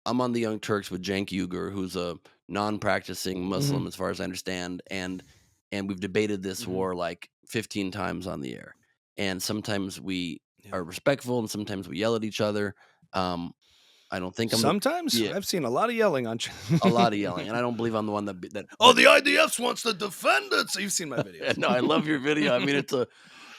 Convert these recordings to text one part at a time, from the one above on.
I'm on the Young Turks with Cenk Uygur, who's a non-practicing Mhm. Muslim, as far as I understand, and we've debated this Mhm. war like 15 times on the air, and sometimes we Yeah. are respectful, and sometimes we yell at each other. Um, I don't think I'm the Sometimes yeah, I've seen a lot of yelling on. a lot of yelling, and I don't believe I'm the one that. Oh, the IDF wants to defend it. So you've seen my videos. No, I love your video. I mean, it's a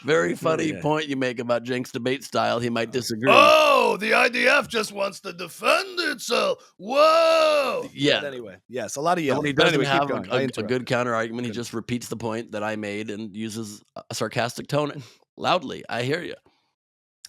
very Oh funny yeah. point you make about Cenk's debate style. He might disagree. Oh, the IDF just wants to defend itself. Whoa. But Yeah, anyway, yes, a lot of and when he yelling. But doesn't anyway, keep have going. I a good interrupted. counter argument, he Good. just repeats the point that I made and uses a sarcastic tone loudly. I hear you.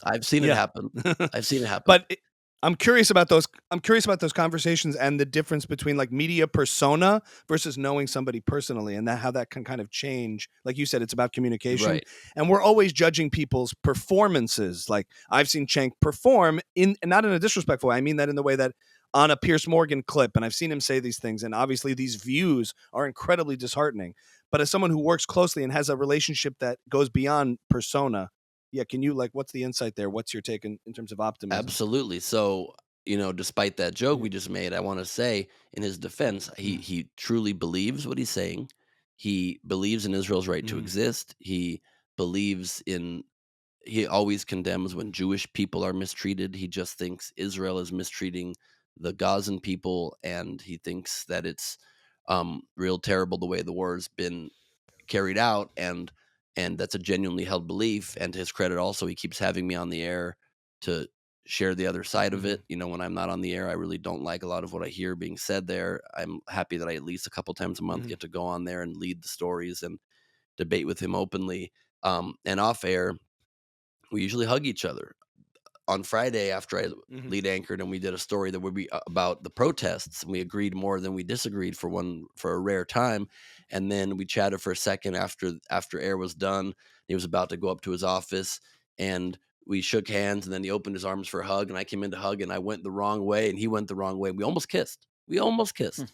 I've seen it Yeah. happen. I've seen it happen. But I'm curious about those. I'm curious about those conversations and the difference between like media persona versus knowing somebody personally, and that how that can kind of change. Like you said, it's about communication, Right. and we're always judging people's performances. Like I've seen Cenk perform in, and not in a disrespectful way. I mean that in the way that on a Pierce Morgan clip, and I've seen him say these things, and obviously these views are incredibly disheartening. But as someone who works closely and has a relationship that goes beyond persona, yeah, can you like what's the insight there? What's your take in terms of optimism? Absolutely. So, despite that joke Yeah. we just made, I want to say in his defense, Mm. he truly believes what he's saying. He believes in Israel's right to Mhm. exist. He always condemns when Jewish people are mistreated. He just thinks Israel is mistreating the Gazan people, and he thinks that it's real terrible the way the war has been carried out, and that's a genuinely held belief. And to his credit, also, he keeps having me on the air to share the other side of Mhm. it. When I'm not on the air, I really don't like a lot of what I hear being said there. I'm happy that I at least a couple times a month Mhm. get to go on there and lead the stories and debate with him openly. And off air, we usually hug each other. On Friday, after I Mhm. lead anchored and we did a story that would be about the protests, and we agreed more than we disagreed for a rare time. And then we chatted for a second after air was done. He was about to go up to his office, and we shook hands, and then he opened his arms for a hug, and I came in to hug, and I went the wrong way, and he went the wrong way. We almost kissed. We almost kissed.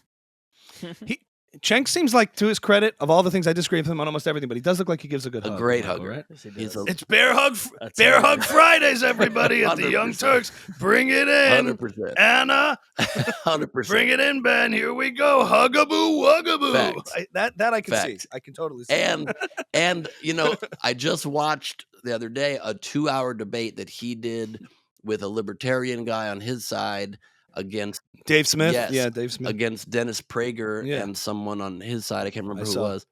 He Cenk seems like, to his credit, of all the things I disagree with him on almost everything, but he does look like he gives a good A hug on great level, hugger. right? Yes, he He's a does. It's A Bear ton. Hug Fridays, everybody, at the Young 100%. Turks. Bring it in, 100%. Anna. 100%. Bring it in, Ben. Here we go. Hugaboo, wugaboo. Facts. That I can see. Facts. I can totally see. And I just watched the other day a 2-hour debate that he did with a libertarian guy on his side against Dave Smith. yes, Yeah, Dave Smith. against Dennis Prager Yeah, and someone on his side. I can't I remember who it saw. was.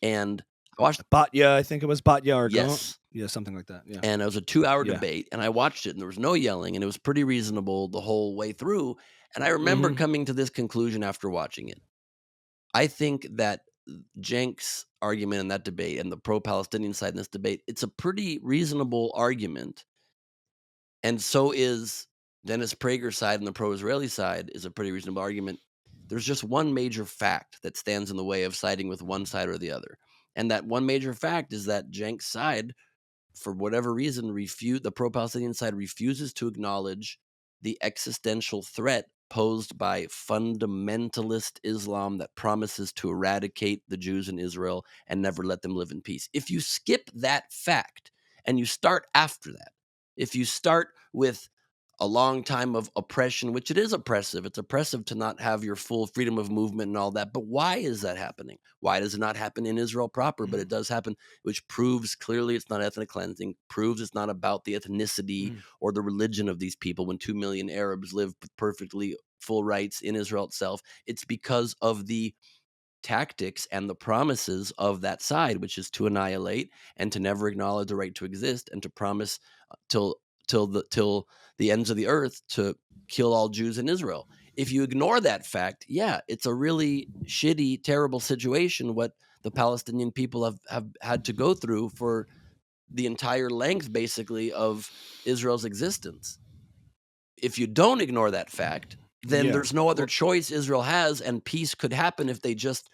And I watched Batya, I think it was Batya or Gaunt. yes. Yeah, something like that. Yeah. And it was a 2-hour Yeah. debate, and I watched it, and there was no yelling, and it was pretty reasonable the whole way through. And I remember Mhm. coming to this conclusion after watching it. I think that Cenk's argument in that debate and the pro-Palestinian side in this debate, it's a pretty reasonable argument. And so is Dennis Prager's side, and the pro-Israeli side is a pretty reasonable argument. There's just one major fact that stands in the way of siding with one side or the other. And that one major fact is that Cenk's side, for whatever reason, the pro-Palestinian side refuses to acknowledge the existential threat posed by fundamentalist Islam that promises to eradicate the Jews in Israel and never let them live in peace. If you skip that fact and you start after that, if you start with a long time of oppression, which it is oppressive. It's oppressive to not have your full freedom of movement and all that. But why is that happening? Why does it not happen in Israel proper? But it does happen, which proves clearly it's not ethnic cleansing, proves it's not about the ethnicity Mhm. or the religion of these people when 2 million Arabs live with perfectly full rights in Israel itself. It's because of the tactics and the promises of that side, which is to annihilate and to never acknowledge the right to exist and to promise till till the ends of the earth to kill all Jews in Israel. If you ignore that fact, yeah, it's a really shitty, terrible situation what the Palestinian people have had to go through for the entire length, basically, of Israel's existence. If you don't ignore that fact, then Yeah. there's no other Well, choice Israel has, and peace could happen if they just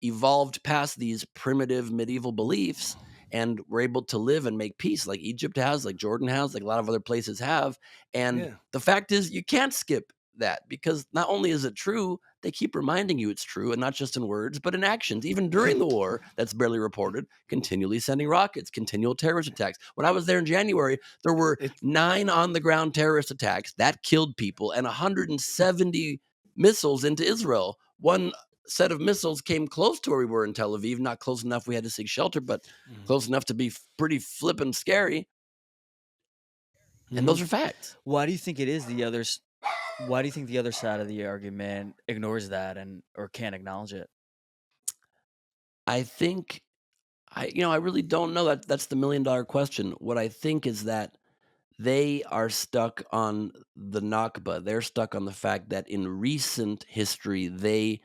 evolved past these primitive medieval beliefs and were able to live and make peace like Egypt has, like Jordan has, like a lot of other places have. And yeah. the fact is, you can't skip that, because not only is it true, they keep reminding you it's true, and not just in words, but in actions. Even during the war, that's barely reported, continually sending rockets, continual terrorist attacks. When I was there in January, there were It 9 on-the-ground terrorist attacks that killed people and 170 missiles into Israel. One set of missiles came close to where we were in Tel Aviv, not close enough we had to seek shelter, but close enough to be pretty flippin' scary, and Mhm. those are facts. Why do you think it is why do you think the other side of the argument ignores that or can't acknowledge it? I think I really don't know. That's the $1,000,000 question. What I think is that they are stuck on the Nakba. They're stuck on the fact that in recent history, they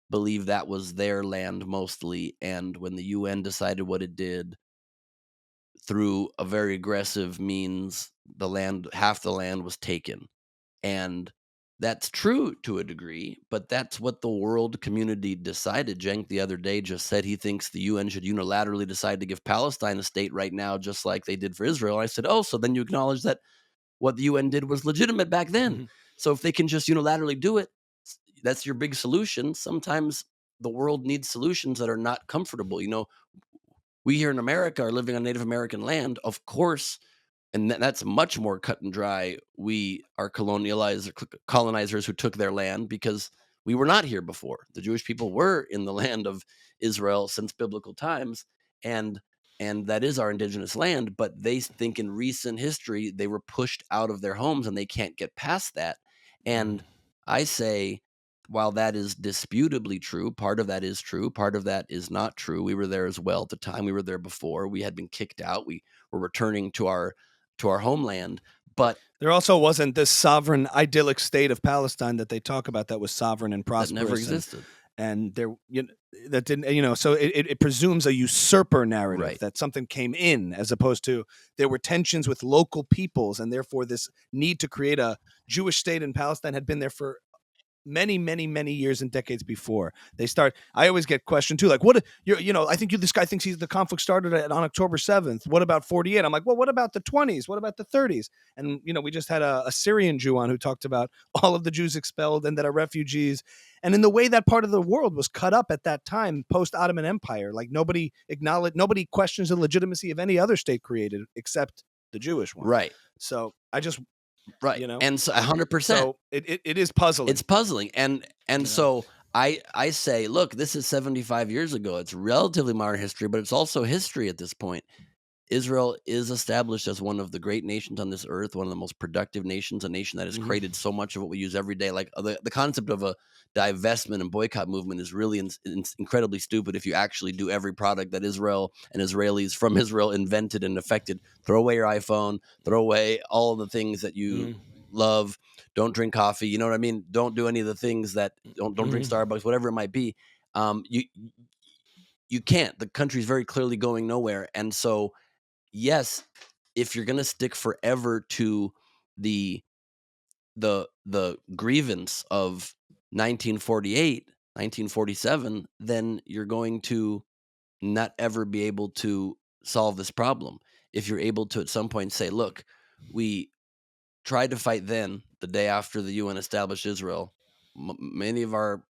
believe that was their land mostly, and when the UN decided what it did through a very aggressive means, half the land was taken. And that's true to a degree, but that's what the world community decided. Cenk the other day just said he thinks the UN should unilaterally decide to give Palestine a state right now, just like they did for Israel. I said, oh, so then you acknowledge that what the UN did was legitimate back then. Mhm. So if they can just unilaterally do it, that's your big solution. Sometimes the world needs solutions that are not comfortable. We here in America are living on Native American land. Of course, and that's much more cut and dry. We are colonizers who took their land because we were not here before. The Jewish people were in the land of Israel since biblical times, and that is our indigenous land. But they think in recent history they were pushed out of their homes and they can't get past that. And I say, while that is disputably true, part of that is true, part of that is not true. We were there as well at the time. We were there before. We had been kicked out. We were returning to our homeland, but There also wasn't this sovereign, idyllic state of Palestine that they talk about that was sovereign and that never prosperous, existed. and there, that didn't, so it presumes a usurper narrative, Right. that something came in, as opposed to there were tensions with local peoples, and therefore this need to create a Jewish state in Palestine had been there for many, many, many years and decades before they start. I always get questioned too, like, what I think this guy thinks the conflict started on October 7th. What about 48? I'm like, well, what about the 20s? What about the 30s? And we just had a Syrian Jew on who talked about all of the Jews expelled and that are refugees, and in the way that part of the world was cut up at that time, post Ottoman Empire. Like, nobody questions the legitimacy of any other state created except the Jewish one. Right. So I just, Right. And so 100%. so it is puzzling. It's puzzling. And Yeah. so I say, look, this is 75 years ago. It's relatively modern history, but it's also history at this point. Israel is established as one of the great nations on this earth, one of the most productive nations, a nation that has created so much of what we use every day. Like the concept of a divestment and boycott movement is really incredibly stupid if you actually do every product that Israel and Israelis from Israel invented and affected. Throw away your iPhone, throw away all of the things that you love. Don't drink coffee. You know what I mean? Don't do any of the things that don't drink Starbucks, whatever it might be. You can't. The country's very clearly going nowhere. And so, yes, if you're going to stick forever to the grievance of 1948, 1947, then you're going to not ever be able to solve this problem. If you're able to at some point say, look, we tried to fight then, the day after the UN established Israel, many of our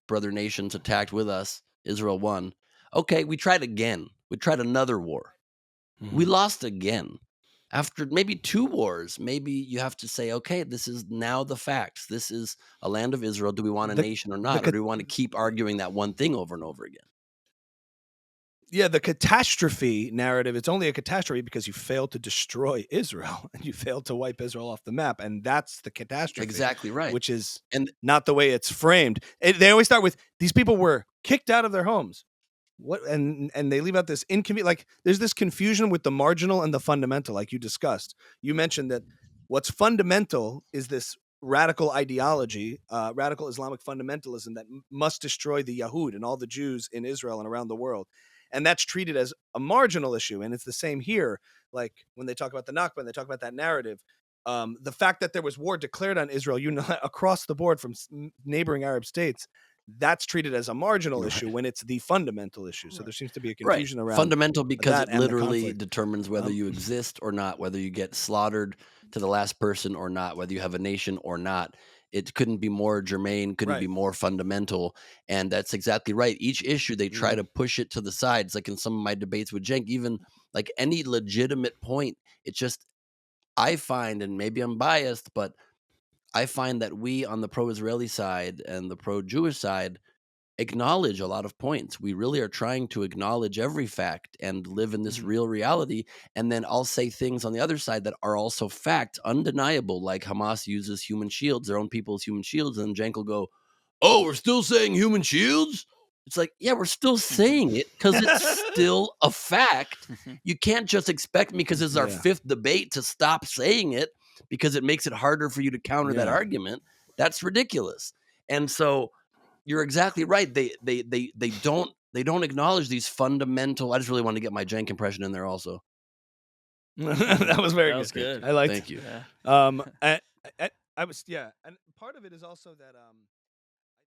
brother nations attacked with us, Israel won. Okay, we tried again. We tried another war. We lost again. After maybe 2 wars, maybe you have to say, okay, this is now the facts. This is a land of Israel. Do we want a The nation or the not? Or ca- do we want to keep arguing that one thing over and over again? yeah, the catastrophe narrative, it's only a catastrophe because you failed to destroy Israel and you failed to wipe Israel off the map. And that's the catastrophe. Exactly right. Which is And not the way it's framed. They always start with these people were kicked out of their homes. What and they leave out this inconvenient, like, there's this confusion with the marginal and the fundamental, like you discussed. You mentioned that what's fundamental is this radical ideology, radical Islamic fundamentalism that must destroy the Yahud and all the Jews in Israel and around the world. And that's treated as a marginal issue. And it's the same here. Like when they talk about the Nakba and they talk about that narrative, the fact that there was war declared on Israel, across the board from neighboring Arab states, that's treated as a marginal issue when it's the fundamental issue. So there seems to be a right, confusion around fundamental because that it and the literally conflict. determines whether you exist or not, whether you get slaughtered to the last person or not, whether you have a nation or not. it couldn't be more germane, couldn't be Right. more fundamental. And that's exactly right. Each issue, they try to push it to the sides. Like in some of my debates with Cenk, even like any legitimate point, it's just, I find, and maybe I'm biased, but I find that we on the pro-Israeli side and the pro-Jewish side acknowledge a lot of points. We really are trying to acknowledge every fact and live in this real reality. And then I'll say things on the other side that are also fact, undeniable, like Hamas uses human shields, their own people's human shields. And Cenk will go, "Oh, we're still saying human shields?" It's like, yeah, we're still saying it because it's still a fact. You can't just expect me, because this is our Yeah. fifth debate, to stop saying it because it makes it harder for you to counter that Yeah. argument. That's ridiculous. And so you're exactly right. They don't acknowledge these fundamental. I just really want to get my Cenk impression in there also. That was very That good. was good. I liked. Thank you. Yeah. I was and part of it is also that